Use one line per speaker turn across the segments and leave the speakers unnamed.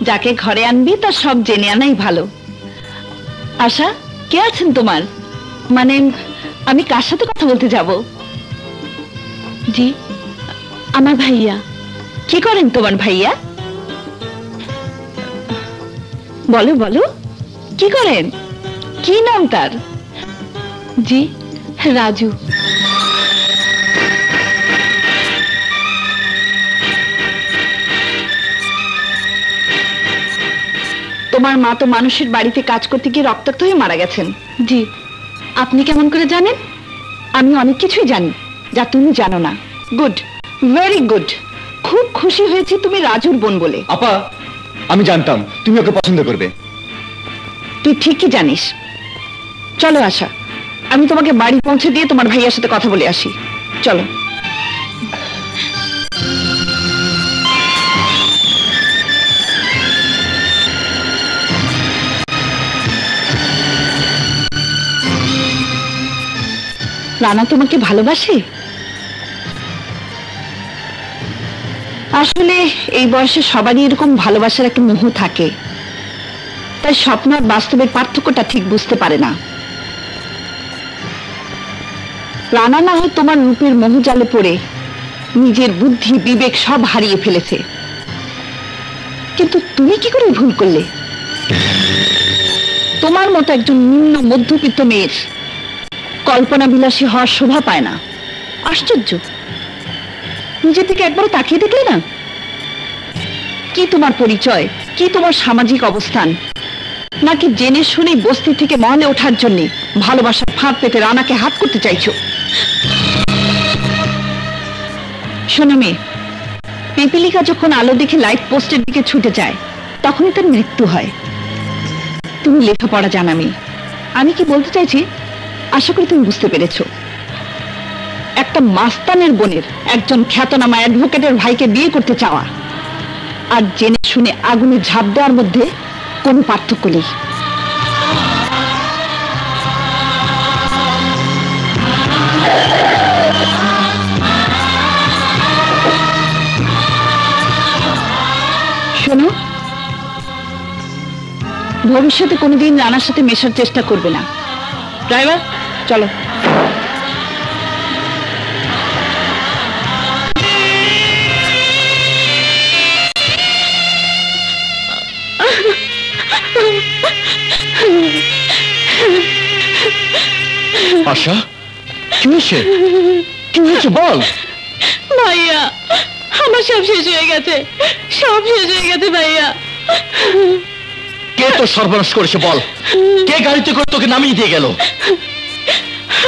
যাকে ঘরে আনবি তার সব জেনে আনাই ভালো। আশা, কে আছেন তোমার? মানে আমি কার সাথে কথা বলতে যাব? জি, আমার ভাইয়া। কি করেন তোমার ভাইয়া? বলো বলো, কি করেন? কি নাম তার? জি, রাজু। তোমার মা তো মানুষের বাড়িতে কাজ করতে গিয়ে রক্তাক্ত হয়ে মারা গেছেন। জি। আপনি কেমন করে জানেন? আমি অনেক কিছুই জানি যা তুমি জানো না। Good, very good. খুব খুশি হয়েছি তুমি রাজুর বোন বলে।
আপা, আমি জানতাম তুমি ওকে পছন্দ করবে।
তুই ঠিকই জানিস। চলো আশা, আমি তোমাকে বাড়ি পৌঁছে দিয়ে তোমার ভাইয়ার সাথে কথা বলে আসি। চলো। রানা তোমাকে ভালোবাসে? আসলে এই বয়সে সবারই এরকম ভালোবাসার একটা মোহ থাকে, তাই স্বপ্ন আর বাস্তবের পার্থক্যটা ঠিক বুঝতে পারে না। রানা না হয় তোমার রূপের মোহজালে পড়ে নিজের বুদ্ধি বিবেক সব হারিয়ে ফেলেছে, কিন্তু তুমি কি করে ভুল করলে? তোমার মতো একজন নিম্ন মধ্যবিত্ত মেয়ের কল্পনা বিলাসী হওয়ার শোভা পায় না। আশ্চর্য, নিজে থেকে একবার তাকিয়ে দেখলে না? কি তোমার পরিচয়, কি তোমার সামাজিক অবস্থান? নাকি জেনে শুনে বস্তি থেকে মহলে ওঠার জন্য ভালোবাসার ফাঁদ পেতে রানাকে হাত করতে চাইছো? শোনো মেয়ে, পিপিলিকা যখন আলো দেখে লাইট পোস্টের দিকে ছুটে যায় তখনই তার মৃত্যু হয়। তুমি লেখাপড়া জানা মেয়ে, আমি কি বলতে চাইছি আশা করি তুমি বুঝতে পেরেছো। একটা মাস্তানের বোনের একজন খ্যাতনামা অ্যাডভোকেটের ভাইকে বিয়ে করতে চাওয়া আর জেনে শুনে আগুনে ঝাঁপ দেওয়ার মধ্যে কোনো পার্থক্য নেই। শোনো, ভবিষ্যতে কোনোদিন রানার সাথে মেশার চেষ্টা করবে না। ড্রাইভার, চলো।
আশা, কি হয়েছে? কি হয়েছে বল।
ভাইয়া, আমার সব শেষ হয়ে গেছে, সব শেষ হয়ে গেছে ভাইয়া।
কে তো সর্বনাশ করেছে বল? কে গাড়িতে করে তোকে নামিয়ে দিয়ে গেল?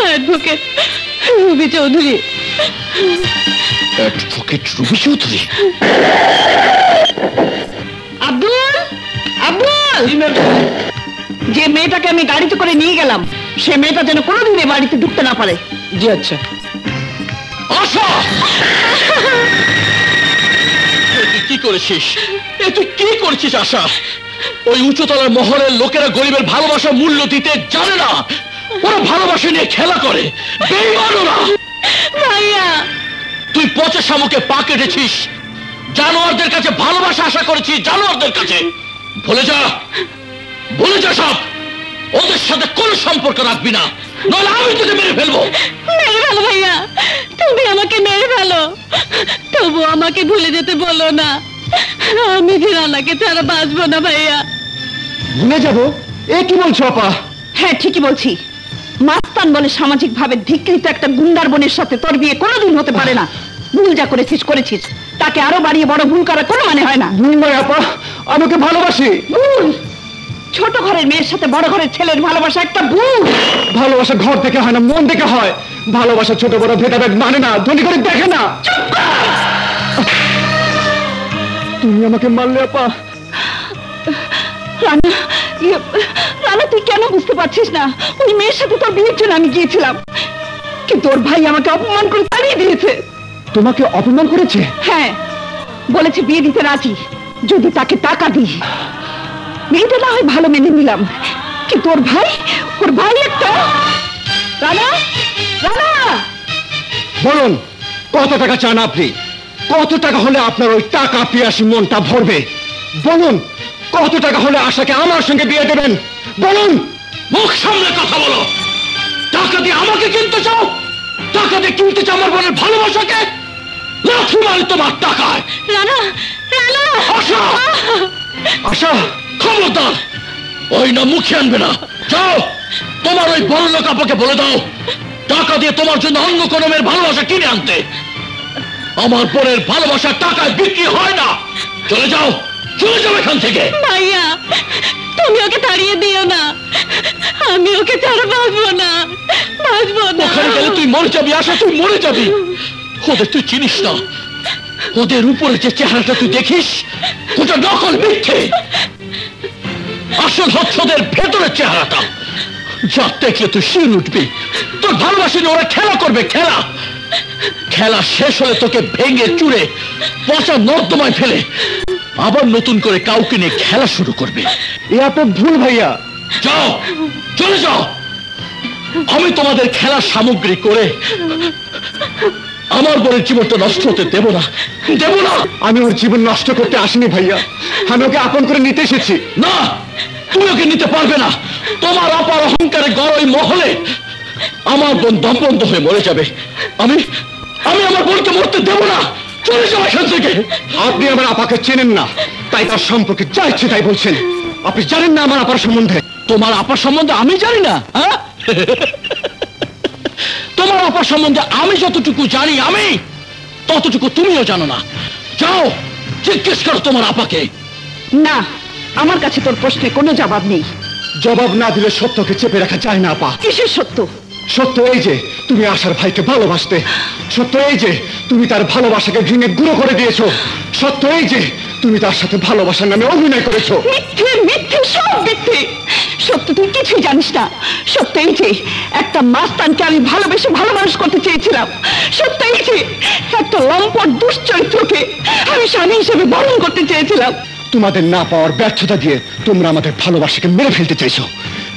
Advocate Ruby Chowdhury.
Advocate Ruby Chowdhury?
Abdul, Abdul, যে মেয়েটাকে আমি গাড়িতে করে নিয়ে গেলাম সে মেয়েটা যেন কোনোদিন এই বাড়িতে ঢুকতে না পারে।
জি আচ্ছা। আশা, তুই কি করেছিস? তুই কি করছিস আশা? ওই উঁচুতলার মহলের লোকেরা গরিবের ভালোবাসা মূল্য দিতে জানে না, ওরা ভালোবাসা নিয়ে খেলা করে। বেঈমানরা!
ভাইয়া,
তুই পচা শামুকে পা কেটেছিস, জানোয়ারদের কাছে ভালোবাসা আশা করেছিস, জানোয়ারদের কাছে। ভুলে যা, ভুলে যা সব। ওদের সাথে কোনো সম্পর্ক রাখবি না, নইলে আমি তোকে মেরে ফেলবো।
মেরে ফেলো ভাইয়া, তুমি আমাকে মেরে ফেলো, তবু আমাকে ভুলে যেতে বলো না। আমি যে রানাকে ছাড়া বাঁচবো না ভাইয়া।
ভুলে যাবো? এ কি বলছো আপা?
হ্যাঁ, ঠিকই বলছি। মাস্তান বলে সামাজিক ভাবে ধিকৃত একটা গুন্ডার বোনের সাথে তোর বিয়ে কোনোদিন হতে পারে না। ভুল যা করেছিস করেছিস, তাকে আরো বাড়িয়ে বড় ভুল করার কোনো মানে হয় না।
ভুল নয় আপা, আমাকে ভালোবাসি।
ভুল? ছোট ঘরের মেয়ের সাথে বড় ঘরের ছেলের ভালোবাসা একটা ভুল।
ভালোবাসা ঘর থেকে হয় না, মন থেকে হয়। ভালোবাসা ছোট বড় ভেদাভেদ মানে না, ধনী করে দেখে না। তুমি আমাকে মারলে আপা।
রানা, রানা, তুই কেন বুঝতে পারছিস না? ওই মেয়ের সাথে তোর বিয়ের জন্য আমি গিয়েছিলাম, কিন্তু ওর ভাই আমাকে অপমান করে তাড়িয়ে দিয়েছে।
তোমাকে অপমান করেছে?
হ্যাঁ, বলেছে বিয়ে দিতে রাজি যদি তাকে টাকা দিই। মেয়েটা না হয় ভালো মেনে নিলাম, কিন্তু ওর ভাই একটা। রানা, রানা,
বলুন কত টাকা চান আপনি? কত টাকা হলে আপনার ওই টাকা পিয়াসী মনটা ভরবে? বলুন
কত টাকা হলে আশাকে আমার সঙ্গে বিয়ে দেবেন বলুন।
মুখ সামনে কথা বলো। টাকা দিয়ে আমাকে কিনতে চাও? টাকা দিয়ে কিনতে চাও আমার বোনের ভালোবাসাকে? লাঠি মারি তোমার টাকায়।
রানা, রানা!
আশা,
আশা!
খবরদার, ওই না মুখে আনবে না। যাও, তোমার ওই বড় লোক আপাকে বলে দাও টাকা দিয়ে তোমার জন্য অন্য কোনো মেয়ের ভালোবাসা কিনে আনতে। আমার বোনের ভালোবাসা টাকায় বিক্রি হয় না। চলে যাও, চলে যাও এখান থেকে।
ভাইয়া, তুমি ওকে তাড়িয়ে দিও না। আমি ওকে ছাড়া বাঁচবো না, বাঁচবো না।
ওখানে গেলে তুই মরে যাবি আশা, তুই মরে যাবি। ওদের তুই চিনিস না। ওদের উপরে যে চেহারাটা তুই দেখিস ওটা নকল, মিথ্যে। আসল হচ্ছে ওদের ভেতরের চেহারাটা, যা দেখলে তুই শির উঠবি। তোর ভালোবাসা নিয়ে ওরা খেলা করবে, খেলা। খেলা শেষ হলে তোকে ভেঙে চুরে পচা নর্দমায় ফেলে আবার নতুন করে কাউকে নিয়ে খেলা শুরু করবে।
এ আপনার ভুল ভাইয়া।
যাও, চলে যাও। আমি তোমাদের খেলার সামগ্রী করে আমার বোনের জীবনটা নষ্ট হতে দেব না, দেব না।
আমি ওর জীবন নষ্ট করতে আসিনি ভাইয়া, আমি ওকে আপন করে নিতে এসেছি।
না, তুমি ওকে নিতে পারবে না। তোমার অপার অহংকারে গড়ই মহলে আমার বোন দমবন্ধ হয়ে মরে যাবে। আমি আমি আমার বোনকে মরতে দেব না। চলে যাও এখান থেকে।
আপনি আমার আপাকে চেনেন না, তাই তার সম্পর্কে যা ইচ্ছে তাই বলছেন। আপনি জানেন না আমার আপার সম্বন্ধে।
তোমার আপার সম্বন্ধে আমি জানি না? হ্যাঁ, তোমার আপার সম্বন্ধে আমি যতটুকু জানি আমি ততটুকু তুমিও জানো না। যাও, জিজ্ঞেস করো তোমার আপাকে।
না, আমার কাছে তোর প্রশ্নে কোনো জবাব নেই।
জবাব না দিলে সত্যকে চেপে রাখা যায় না আপা।
কিসের সত্য?
সত্য এই যে তুমি আশার ভাইকে ভালোবাসতে। সত্য এই যে তুমি তার ভালোবাসাকে ভেঙে গুঁড়ো করে দিয়েছো। সত্য এই যে তুমি তার সাথে ভালোবাসার নামে অভিনয় করেছো।
মিথ্যে, মিথ্যে, সব মিথ্যে। সত্য তুই কিছুই জানিস না। সত্য এই যে একটা মাস্তানকে আমি ভালোবেসে ভালো মানুষ করতে চেয়েছিলাম। সত্য এই যে একটা লম্পট দুশ্চরিত্রকে আমি স্বামী হিসেবে বরণ করতে চেয়েছিলাম।
তোমাদের না পাওয়ার ব্যর্থতা দিয়ে তোমরা আমাদের ভালোবাসাকে মেরে ফেলতে চাইছো।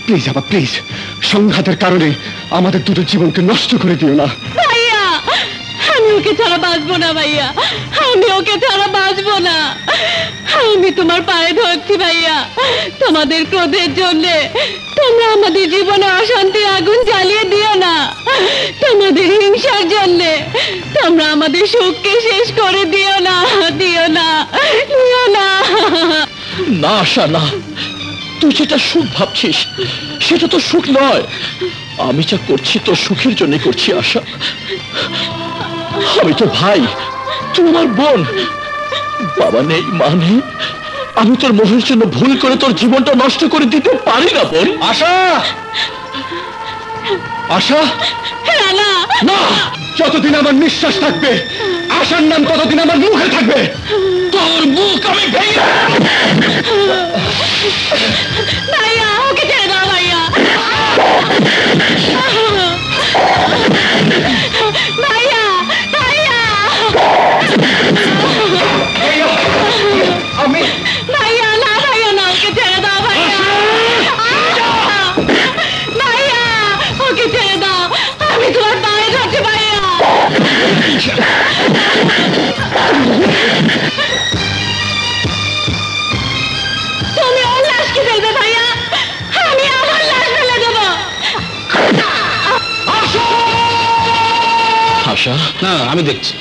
প্লিজ আপা, প্লিজ, সংঘাতের কারণে আমাদের দুটো জীবনকে নষ্ট করে দিও না।
ভাইয়া, আমি ওকে ছাড়া বাঁচবো না ভাইয়া, আমি ওকে ছাড়া বাঁচবো না। আমি তোমার পায়ে ধরছি ভাইয়া। তোমাদের ক্রোধের জন্যে তোমরা আমাদের জীবনে অশান্তির আগুন জ্বালিয়ে দিও না। তোমাদের হিংসার জন্যে তোমরা আমাদের সুখকে শেষ করে দিও না, দিও না, দিও না।
না আশা, না। তুই যেটা সুখ ভাবছিস সেটা তো সুখ নয়। আমি যা করছি তোর সুখের জন্য করছি আশা। আমি তো ভাই, তুই আমার বোন। বাবা নেই, মা নেই। আমি তোর মোহের জন্য ভুল করে তোর জীবনটা নষ্ট করে দিতে পারি না বোন।
আশা! আশা!
রানা!
না! যতদিন আমার নিঃশ্বাস থাকবে আশার নাম ততদিন আমার মুখে থাকবে।
তোর মুখ আমি ভেঙে
ভাইয়া, ওকে ছেড়ে দাও ভাইয়া। ভাইয়া, ভাইয়া,
আমি
ভাইয়া, না ভাইয়া, না, ওকে ছেড়ে দাও ভাইয়া। ভাইয়া, ওকে ছেড়ে দাও। আমি তোমার পায়ে ধরছি ভাইয়া। তুমি ওর লাশকে ফেলবে ভাইয়া, আমি আমার লাশ ফেলে দেবো।
আশা,
না আমি দেখছি।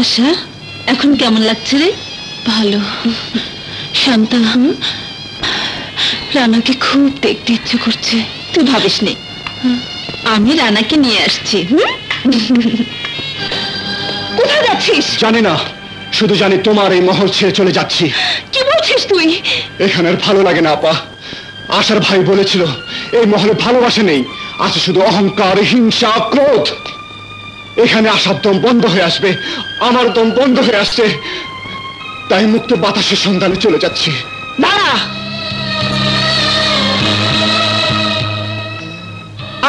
আশা, এখন কেমন লাগছে রে? ভালো। শান্তা, রানাকে খুব দেখতে ইচ্ছে করছে। তুই ভাবিস নি, আমি রানাকে নিয়ে আসছি। কোথায় যাচ্ছিস?
জানি না, শুধু জানি তোমার এই মহল ছেড়ে চলে যাচ্ছি।
কি বলছিস তুই?
এখানে আর ভালো লাগে না আপা। আশার ভাই বলেছিল এই মহলে ভালোবাসা নেই, আছে শুধু অহংকার, হিংসা, ক্রোধ। এখানে আসার দম বন্ধ হয়ে আসবে, আমার দম বন্ধ হয়ে আসছে। তাই মুক্ত বাতাসের সন্ধানে চলে যাচ্ছি।
দাঁড়া!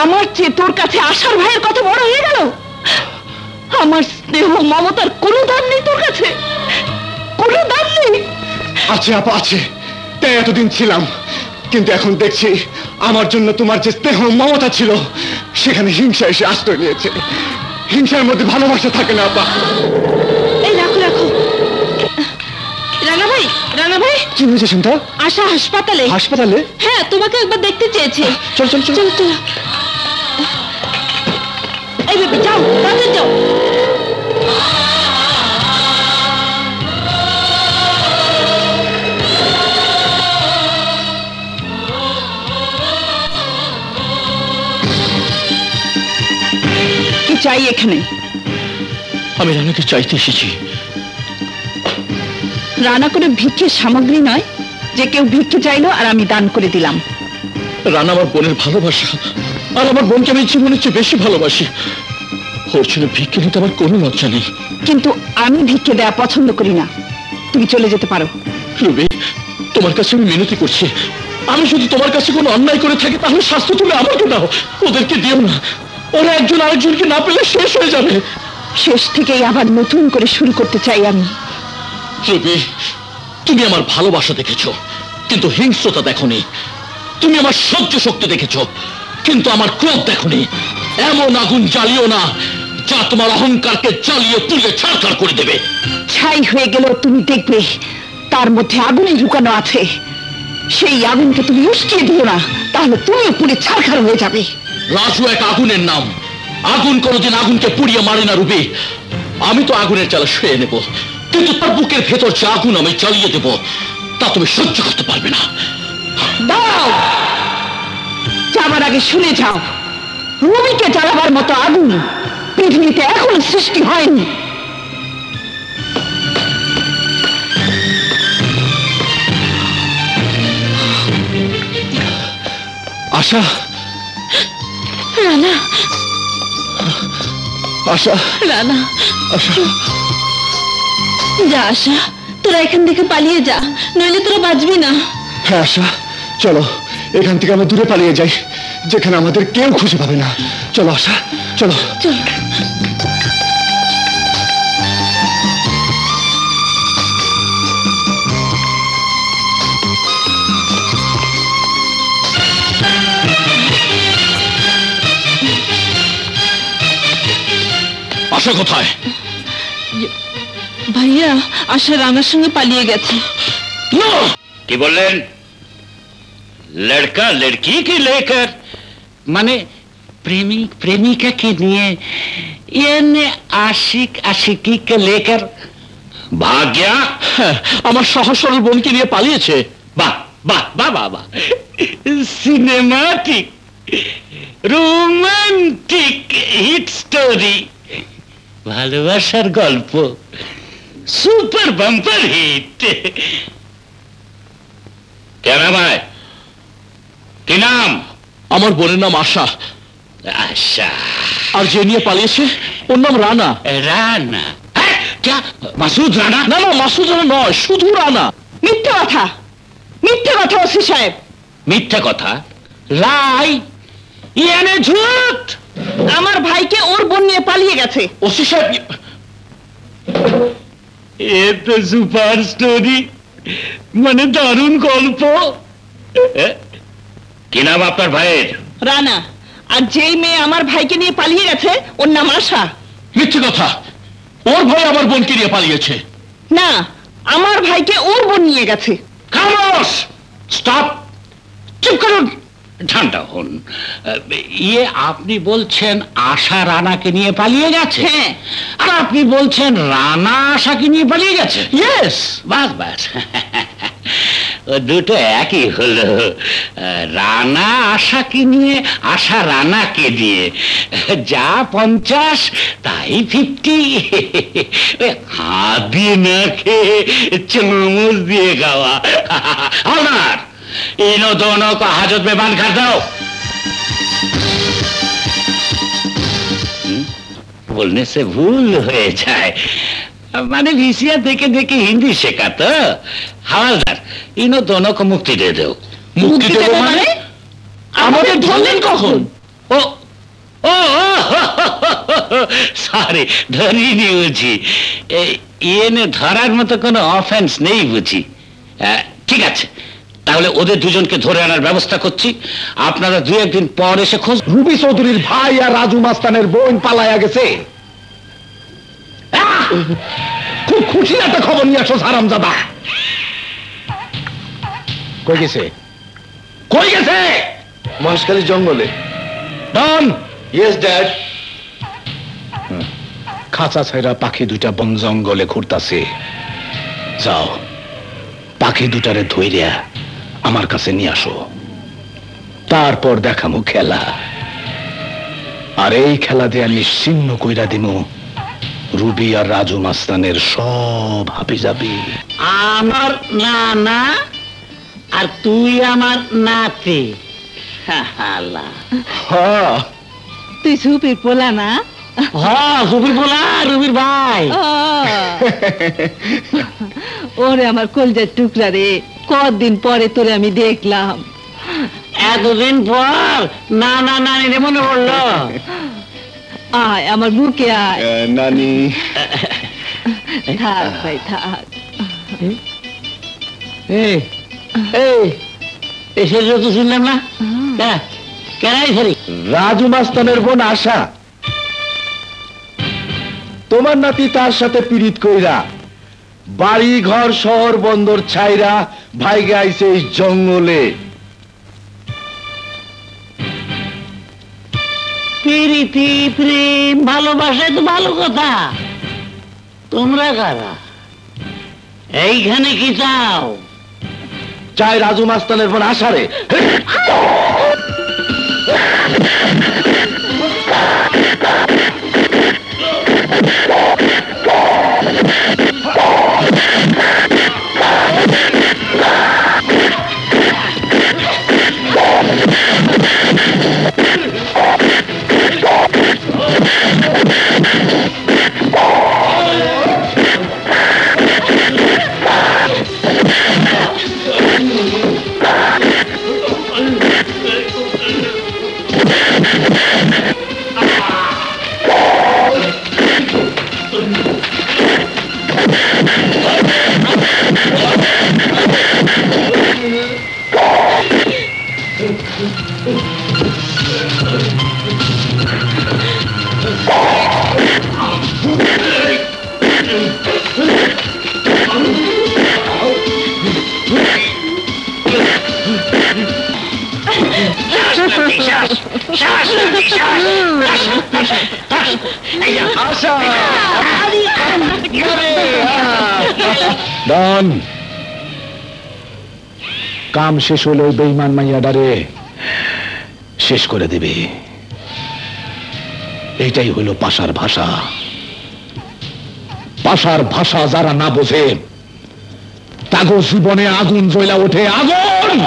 আমার চেয়ে তোর কাছে আশার ভাইয়ের কত বড় হয়ে গেল। আমার স্নেহ মমতার কোনো দাম নেই তোর কাছে, কোনো দাম নেই।
আছে আপা, আছে। তাই এতদিন ছিলাম, কিন্তু এখন দেখছি আমার জন্য তোমার যে স্নেহ মমতা ছিল সেখানে হিংসা এসে আশ্রয় নিয়েছে। হিংসার মধ্যে ভালোবাসা থাকে না আপা।
এই রাখো রাখো। রানা ভাই, রানা ভাই,
কি হয়েছে শুনতা?
আশা হাসপাতালে।
হাসপাতালে?
হ্যাঁ, তোমাকে একবার দেখতে চেয়েছে।
চল চল চল
চলো চলো। এই বেবি যাও, তাড়াতাড়ি যাও। কি চাই এখানে?
আমি রানাকে চাইতে এসেছি।
রানা করে ভিক্ষের সামগ্রী নয় যে কেউ ভিক্ষে চাইলো আর আমি দান করে দিলাম।
রানা আমার বোনের ভালোবাসা, আর আমার বোনকে আমি জীবনের চেয়ে বেশি ভালোবাসি। ওর জন্য ভিক্ষে নিতে আমার কোনো লজ্জা নেই।
কিন্তু আমি ভিক্ষে দেয়া পছন্দ করি না। তুমি চলে যেতে পারো।
রুবি, তোমার কাছে আমি মিনতি করছি, আমি যদি তোমার কাছে কোনো অন্যায় করে থাকি তাহলে শাস্তি তুমি আমাকে দাও, ওদেরকে দিও না। ওরা একজন আরেকজনকে না পেলে শেষ হয়ে যাবে।
শেষ থেকেই আবার নতুন করে শুরু করতে চাই আমি।
রুবি, তুমি আমার ভালোবাসা দেখেছো কিন্তু হিংস্রতা দেখোনি। তুমি আমার সহ্য শক্তি দেখেছো কিন্তু আমার ক্রোধ দেখোনি। এমন আগুন জ্বালিও না যা তোমার অহংকারকে জ্বালিয়ে পুড়িয়ে ছারখার করে দেবে।
ছাই হয়ে গেলেও তুমি দেখবে তার মধ্যে আগুনই লুকানো আছে। সেই আগুনকে তুমি উস্কিয়ে দিও না, তাহলে তুমিও পুড়ে ছারখার হয়ে যাবে।
রাজু এক আগুনের নাম। আগুন কোনোদিন আগুনকে পুড়িয়ে মারে না রুবি। আমি তো আগুনের জ্বালা শুয়ে নেব, কিন্তু তার বুকের ভেতর যে আগুন আমি জ্বালিয়ে দেব তা তুমি সহ্য করতে পারবে না।
দাও, যাবার আগে শুনে যাও, রুবিকে জ্বালাবার মতো আগুন পৃথিবীতে এখনো সৃষ্টি হয়নি।
আশা,
রানা,
আশা,
রানা,
আশা,
যা আশা, তোরা এখান থেকে পালিয়ে যা, নইলে তোরা বাঁচবি না।
হ্যাঁ আশা, চলো এখান থেকে আমরা দূরে পালিয়ে যাই, যেখানে আমাদের কেউ খুঁজে পাবে না। চলো আশা, চলো
চলো।
আশা কোথায়?
ভাইয়া, আশা রানার সঙ্গে পালিয়ে গেছে।
কি বললেন? লড়কা লড়কি কে লেকর, মানে প্রেমিক প্রেমিকাকে নিয়ে, यानी आशिक आशिकी के लेकर भाग गया।
আমার সহজ সরল বোনকে নিয়ে পালিয়েছে।
वाह वाह वाह वाह वाह, सिनेमैटिक रोमांटिक हिट स्टोरी, ভালোবাসার গল্প, सुपर बम्पर हिट। क्या नाम है? কি নাম?
আমার বোনের নাম আশা।
আশা।
আর যে নিয়ে পালিয়েছে ওর নাম রানা।
রানা? क्या মাসুদ রানা?
না না, মাসুদ রানা নয়, শুধু রানা।
মিথ্যে কথা, মিথ্যে কথা ওসি সাহেব।
মিথ্যা কথা? রাই ইয়ানে ঝুট।
আমার ভাইকে ওর বোন নিয়ে পালিয়ে গেছে।
ওসি সাহেব,
এ তো সুপার স্টোরি, মানে দারুণ গল্প। কি নাম আপনার ভাইয়ের?
রানা। আর যেই মেয়ে আমার ভাইকে নিয়ে পালিয়ে গেছে ওর নাম আশা।
মিথ্যে কথা, ওর ভাই আমার বোনকে নিয়ে পালিয়েছে।
না, আমার ভাইকে ওর বোন নিয়ে গেছে।
খামোশ, স্টপ, চুপ করুন, ঠান্ডা হন। ইয়ে আপনি বলছেন আশা রানাকে নিয়ে পালিয়ে গেছে?
হ্যাঁ।
আর আপনি বলছেন রানা আশাকে নিয়ে পালিয়ে গেছে?
ইয়েস।
বাস বাস, ও দুটো একই হলো। রানা আশাকে নিয়ে, আশা রানাকে দিয়ে, যা 50 তাই 50। হাত দিয়ে না খেয়ে চামচ দিয়ে খাওয়া। हवलदार, इन्हों दोनों को हाजत में बांध कर दो। बोलने से भूल हो जाए, मैंने वीसिया देखे देखे हिंदी सीखा तो। हवलदार, इन्हों दोनों को मुक्ति दे दो।
মুক্তি দেব মানে? আমাদের ধরলেন কখন?
ओ ओ सॉरी, धनी नहीं बुझी। ये ने धरार मत कोनो ऑफेंस नहीं बुझी। ठीक আছে, তাহলে ওদের দুজনকে ধরে আনার ব্যবস্থা করছি, আপনারা 2-1 দিন পর এসে খোঁজ।
রুবি চৌধুরীর ভাই আর রাজু মাস্তানের বোন পালায়া গেছে। খুব খুশি একটা খবর নিয়ে আসো হারামজাদা। কই গেছে? কই গেছে?
মহেশখালী জঙ্গলে।
ডন।
Yes dad.
খাঁচা ছাইরা পাখি দুইটা বন জঙ্গলে ঘুরতাছে। যাও পাখি দুটারে ধইরা আমার কাছে নিয়ে আসো, তারপর দেখামু খেলা। আর এই খেলা দিয়ে নিশ্চিহ্ন কইরা দিমু রুবি আর রাজু মাস্তানের সব হাবিজাবি।
আমার নানা আর তুই আমার নাতি।
তুই সুপির পোলা না?
হ্যাঁ, রুবির বলা, রুবির ভাই।
ওরে আমার কলজার টুকরা রে, কতদিন পরে তোরে আমি দেখলাম।
এতদিন পর নানা নানি রে মনে পড়লো।
আয় আমার বুকে আয়।
নানি
থাক ভাই থাক।
এসে তো শুনলাম না। কেনাই ফেরি
রাজু মাস্তানের বোন আশা, তোমার নাতি তার সাথে পীড়িত কইরা বাড়ি ঘর শহর বন্দর ছাইরা ভাইগে আইছে এই জঙ্গলে।
প্রীতি প্রেম ভালোবাসা তো ভালো কথা, তোমরা কারা? এইখানে কি চাও?
চাই রাজু মাস্তানের বোন আশারে। ডন, কাম শেষ হলে ওই বেঈমান মাইয়াডারে শেষ করে দিবি। এইটাই হইল পাশার ভাষা। পাশার ভাষা যারা না বোঝে তাগো জীবনে আগুন জ্বলা ওঠে, আগুন।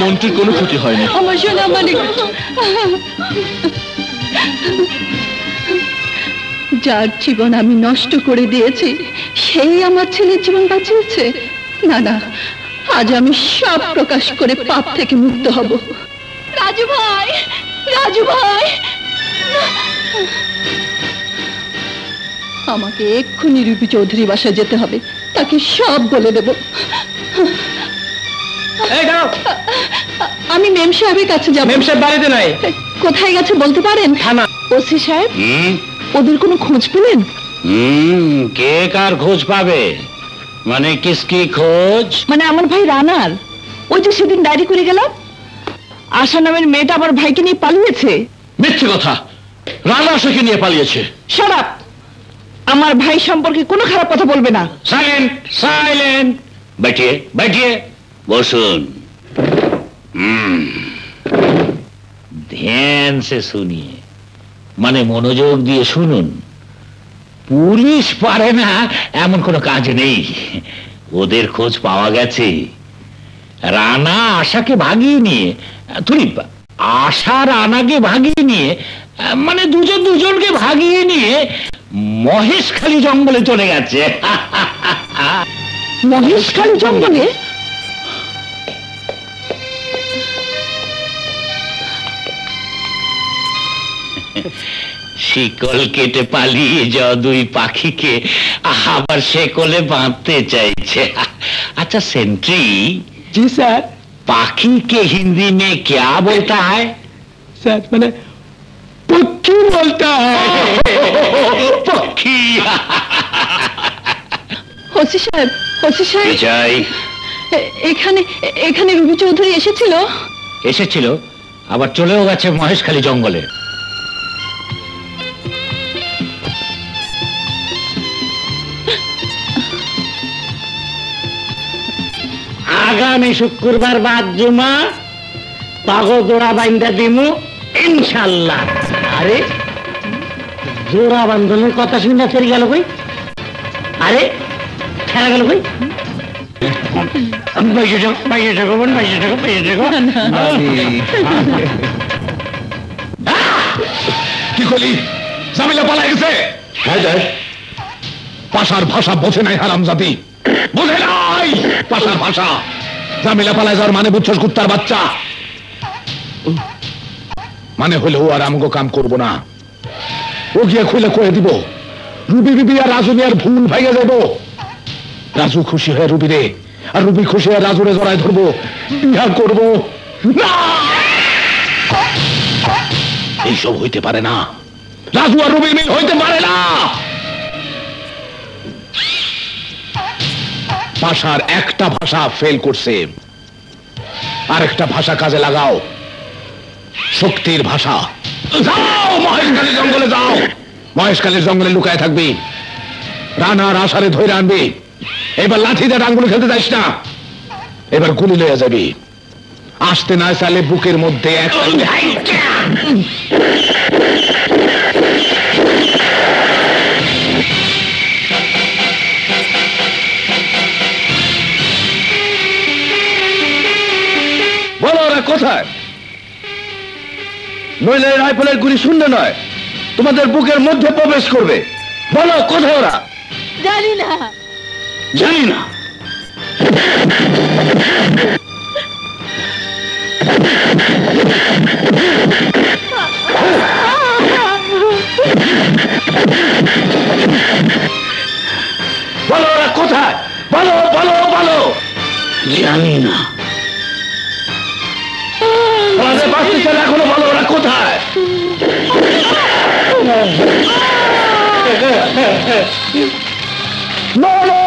মন্ত্রীর কোনো ক্ষতি হয়নি।
আমার সোনা মানিক, যার জীবন আমি নষ্ট করে দিয়েছি সেই আমার ছেলের জীবন বাঁচিয়েছে। না না, আজ আমি সব প্রকাশ করে পাপ থেকে মুক্ত হব। রাজু ভাই, রাজু ভাই, আমাকে এক্ষুনি রুবি চৌধুরী বাসায় যেতে হবে, তাকে সব বলে দেব। আমি মেম সাহেবের কাছে যাব।
মেম সাহেব বাড়িতে নাই।
কোথায় গেছে বলতে পারেন?
থানা।
ওসি সাহেব, ওদের কোনো খোঁজ পেলেন?
কে কার খোঁজ পাবে? মানে কিসকি খোঁজ?
মানে আমার ভাই রানার, ওই যে সেদিন ডায়েরি করে গেলাম, আশা নামের মেয়েটা আমার ভাইকে নিয়ে পালিয়েছে।
মিথ্যে কথা, রানা আশাকে নিয়ে পালিয়েছে।
Shut up! আমার ভাই সম্পর্কে কোনো খারাপ কথা বলবে না।
Silent, silent. बैठिए बैठिए, বসুন। ধ্যান সে শুনিয়ে, মানে মনোযোগ দিয়ে শুনুন। পুলিশ পারে না এমন কোনো কাজ নেই। ওদের খোঁজ পাওয়া গেছে। রানা আশাকে ভাগিয়ে নিয়ে আশা রানাকে ভাগিয়ে নিয়ে, মানে দুজনকে ভাগিয়ে নিয়ে মহেশখালী জঙ্গলে চলে গেছে।
মহেশখালী জঙ্গলে?
শিকল কেটে পালিয়ে যাওয়া দুই পাখিকে আবার সে কোলে বাঁধতে চাইছে। अच्छा सेंट्री।
जी सर।
पाखी के हिंदी में क्या बोलता है?
सर मैंने पक्षी बोलता है।
पक्षी।
ওসি সাহেব, ওসি সাহেব,
চাই
এখানে এখানে রুবি চৌধুরী
এসেছিল, আবার চলেও গেছে মহেশখালী জঙ্গলে। আগামী শুক্রবার বাদ জুমা পাগো জোড়া বাইন্দা দিমু ইনশাল্লাহ। আরে জোড়া বান্ধনের কথা শুনে ফের গেল কই? আরে ছেড়া গেল কই?
কি করলি? জামিলা পালাই গেছে?
হ্যাঁ স্যার।
পাশার ভাষা বোঝে নাই হারামজাদি, বোঝে নাই পাশার ভাষা। জামিলা পালাই যাওয়ার মানে বুঝছস কুত্তার বাচ্চা? মানে হলে ও আর আমগো কাম করবো না। ও গিয়ে খুলে কয়ে দিব রুবি বিবি আর রাজু নিয়ে ভুল ভাইয়া যাবো। রাজু খুশি হয়ে রুবি রে, আর রুবি খুশি হয়ে রাজুরে জড়ায় ধরবো, বিয়া করবো না। এইসব হইতে পারে না, রাজু আর রুবির মিল হইতে পারে না। ভাষার একটা ভাষা ফেল করছে, আরেকটা ভাষা কাজে লাগাও, শক্তির ভাষা। যাও মহেশখালী জঙ্গলে যাও, মহেশখালীর জঙ্গলে লুকায় থাকবি, রানার আশারে ধরে আনবি। এবার লাঠি দিয়ে ডাঙ্গুলো খেলতে যাইস না, এবার গুলি লইয়া যাবি। আসতে না চাইলে বুকের মধ্যে একটা
বলো ওরা কোথায়? নইলে রাইফেলের গুলি শূন্য নয়, তোমাদের বুকের মধ্যে প্রবেশ করবে। বলো কোথায় ওরা?
জানি না।
জানি না।
বলো ওরা কোথায়? বলো বলো বলো।
জানি না।
আমাদের বাঁচতে এখনো বলো ওরা কোথায়? বলো।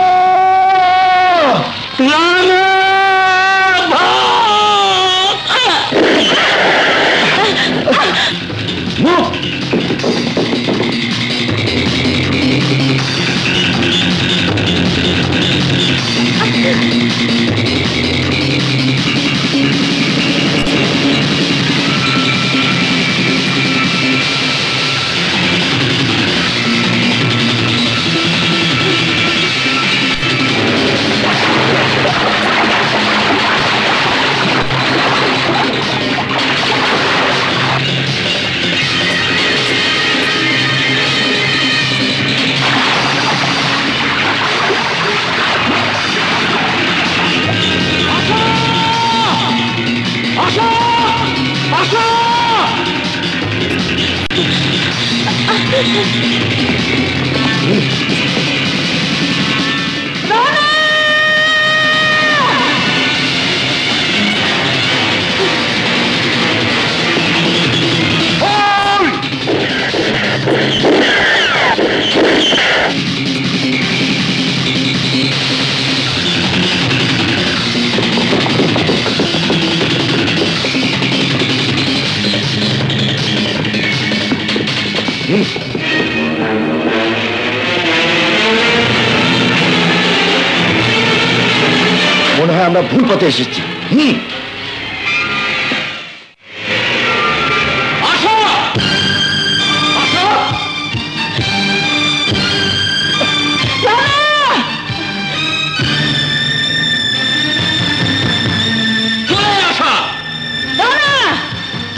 মনে হয় আমরা ভুল পথে এসেছি।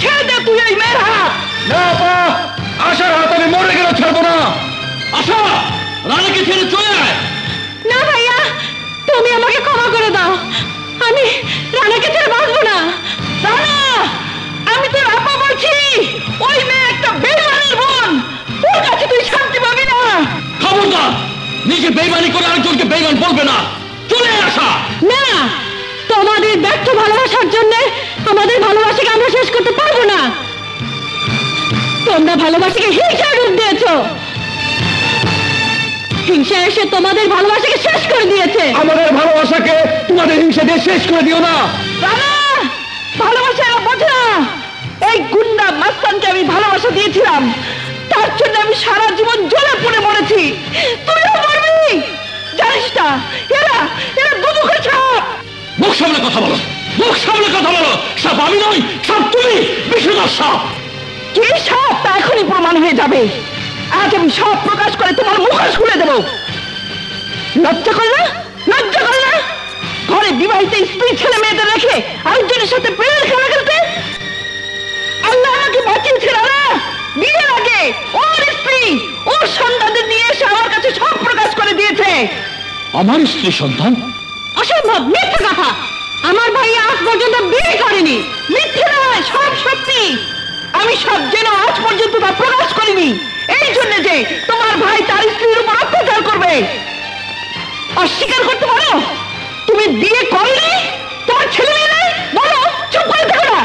ছেড়ে
রানাকে ছেড়ে চলে আয়।
না ভাইয়া, তুমি আমাকে ক্ষমা করে দাও। আমি রানাকে ছেড়ে বাঁচবো না। রানা, আমি তোর আপা বলছি, ওই মেয়ে একটা বেইমানের বোন, ওর কাছে তুই শান্তি পাবি না।
খবরদার, নিজে বেইমানি করে আরেকজনকে বেইমান বলবে না। চলে আসা।
না, তোমাদের ব্যর্থ ভালোবাসার জন্য আমাদের ভালোবাসাকে আমরা শেষ করতে পারবো না। তোমরা ভালোবাসাকে হিংসার রূপ দিয়েছো। হিংসা এসে তোমাদের ভালোবাসাকে শেষ করে দিয়েছে।
আমাদের ভালোবাসাকে তোমাদের হিংসা দিয়ে শেষ করে দিও না।
রানা, ভালোবাসা এরা বোঝে না। এই গুন্ডা মাস্তানকে আমি ভালোবাসা দিয়েছিলাম, তার জন্য আমি সারা জীবন জ্বলে পুড়ে মরেছি। তুইও মরবি, জানিস না? এরা এরা দুদুকে ছাপ।
মুখ সামলে কথা বলো, মুখ সামলে কথা বলো। সাপ আমি নই, সাপ তুমি, বিষধর সাপ।
কি সাপ তা এখনই প্রমাণ হয়ে যাবে। আজ আমি সব প্রকাশ করে তোমার মুখোশ খুলে দেব। লজ্জা করে না? লজ্জা করে না? ঘরে বিবাহিত স্ত্রী ছেলে মেয়েদের রেখে আরেকজনের সাথে প্রেমের খেলা খেলতে? আল্লাহ আমাকে বাঁচিয়েছে না। বিয়ের আগে ওর স্ত্রী ওর সন্তানদের নিয়ে এসে আমার কাছে সব প্রকাশ করে দিয়েছে।
আমার স্ত্রী সন্তান?
অসম্ভব, মিথ্যে কথা। আমার ভাই আজ পর্যন্ত বিয়ে করেনি। মিথ্যে নয়, সব সত্যি। আমি সব জেনে আজ পর্যন্ত তা প্রকাশ করিনি, এই জন্য যে তোমার ভাই তার স্ত্রীর উপর অত্যাচার করবে। অস্বীকার করতে পারো তুমি বিয়ে করনি? তোমার ছেলে মেয়ে নেই? বলো, চুপ করে থাকো না।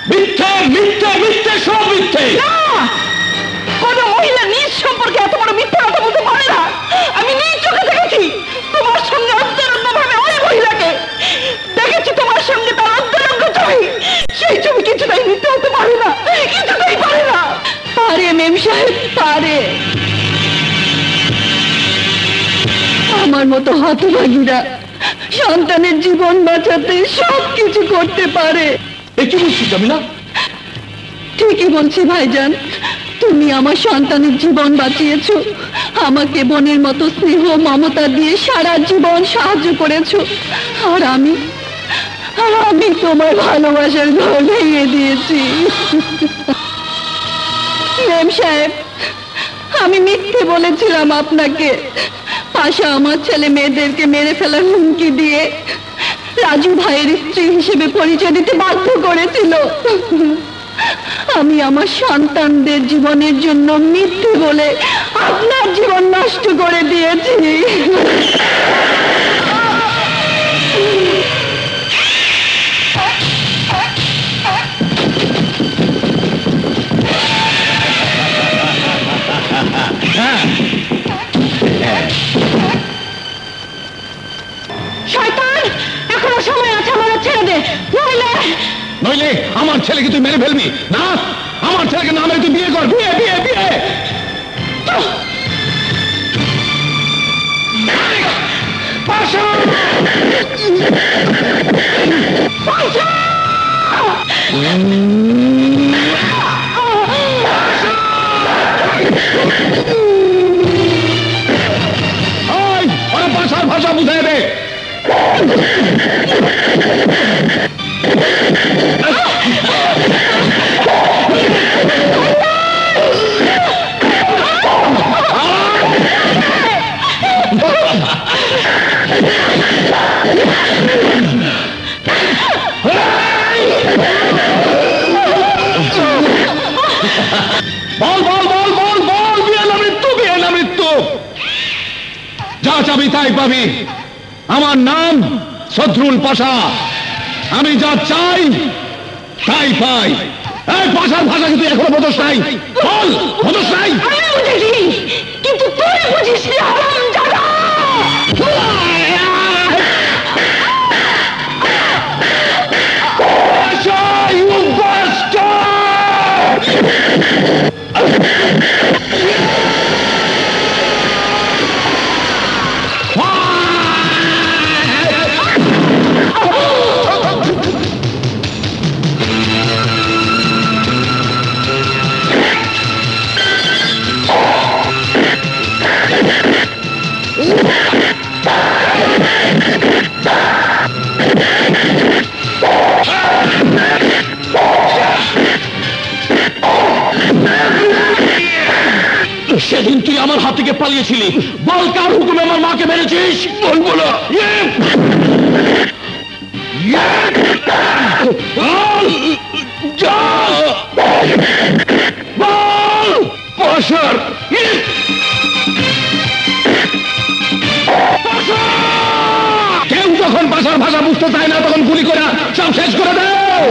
মিথ্যে, মিথ্যে, মিথ্যে, সব মিথ্যে।
না, কোন মহিলা নিজ সম্পর্কে এত বড় মিথ্যা কথা বলতে পারে না। আমি নিজ চোখে দেখেছি তোমার সঙ্গে অন্তরঙ্গ ভাবে ওই মহিলাকে। দেখেছি তোমার সঙ্গে তার অন্তরঙ্গ ছবি। সেই ছবি কিছুটাই মিথ্যা হতে পারে না, কিছুটাই পারে না। পারে মেম সাহেব, পারে। আমার মতো হতভাগীরা সন্তানের জীবন বাঁচাতে সব কিছু করতে পারে।
এ কি বলছিস জামিলা?
ঠিকই বলছি ভাইজান, তুমি আমার সন্তানের জীবন বাঁচিয়েছো, আমাকে বোনের মতো স্নেহ মমতা দিয়ে সারা জীবন সাহায্য করেছো। আর আমি তোমার ভালোবাসার ঘর ভেঙে দিয়েছি। মেম সাহেব, আমি মিথ্যে বলেছিলাম আপনাকে। পাশা আমার ছেলে মেয়েদেরকে মেরে ফেলার হুমকি দিয়ে রাজু ভাইয়ের স্ত্রী হিসেবে পরিচয় দিতে বাধ্য করেছিল। আমি আমার সন্তানদের জীবনের জন্য মিথ্যে বলে আপনার জীবন নষ্ট করে দিয়েছি। শয়তান, এখনো সময় আছে, আমার ছেড়ে দে,
নইলে আমার ছেলেকে তুই মেরে ফেলবি না। আমার ছেলেকে না মেরে তুই বিয়ে কর। বিয়ে, বিয়ে, বিয়ে। পাশা! পাশা! ওরা ভাষার ভাষা বুঝে দে। বল বল বল বল বল, বিয়ে না মৃত্যু, বিয়ে না মৃত্যু। যা চাবি তাই পাবি। আমার নাম সদরুল পাশা। আমি যা চাই তাই পাই। এই পাশার ভাষা কিন্তু এখনো বোঝস নাই। বল, বোঝস নাই?
আমি বুঝেছি, কিন্তু তুই বুঝিস নি, হারামজাদা।
পাশা, you bastard!
আমার হাত থেকে পালিয়েছিলি, বল কার হুকুমে আমার মাকে মেরেছিস? বলবো না।
পাশার কেউ যখন পাশার ভাষা বুঝতে চায় না তখন গুলি করে সব শেষ করে দাও।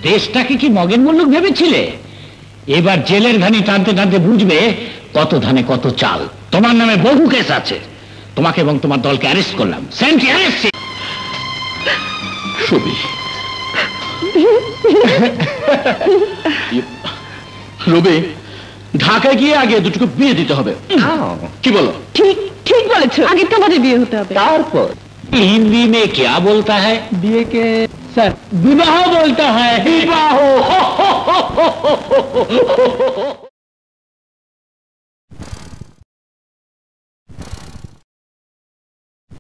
দেশটাকে কি মগের মুল্লুক ভেবেছিলে? এবার জেলের ঘানি টানতে টানতে বুঝবে কত ধানে কত চাল। তোমার নামে বহু কেস আছে, তোমাকে এবং তোমার দলকে অ্যারেস্ট করলাম।
রবি, ঢাকায় গিয়ে আগে দুটোকে বিয়ে দিতে হবে। কি বলো?
ঠিক ঠিক বলেছো, আগে তো আমাদের বিয়ে হতে হবে।
তারপর हिंदी में क्या बोलता है?
বিয়ে কে স্যার বিবাহ বলতা হয়।
विवाह।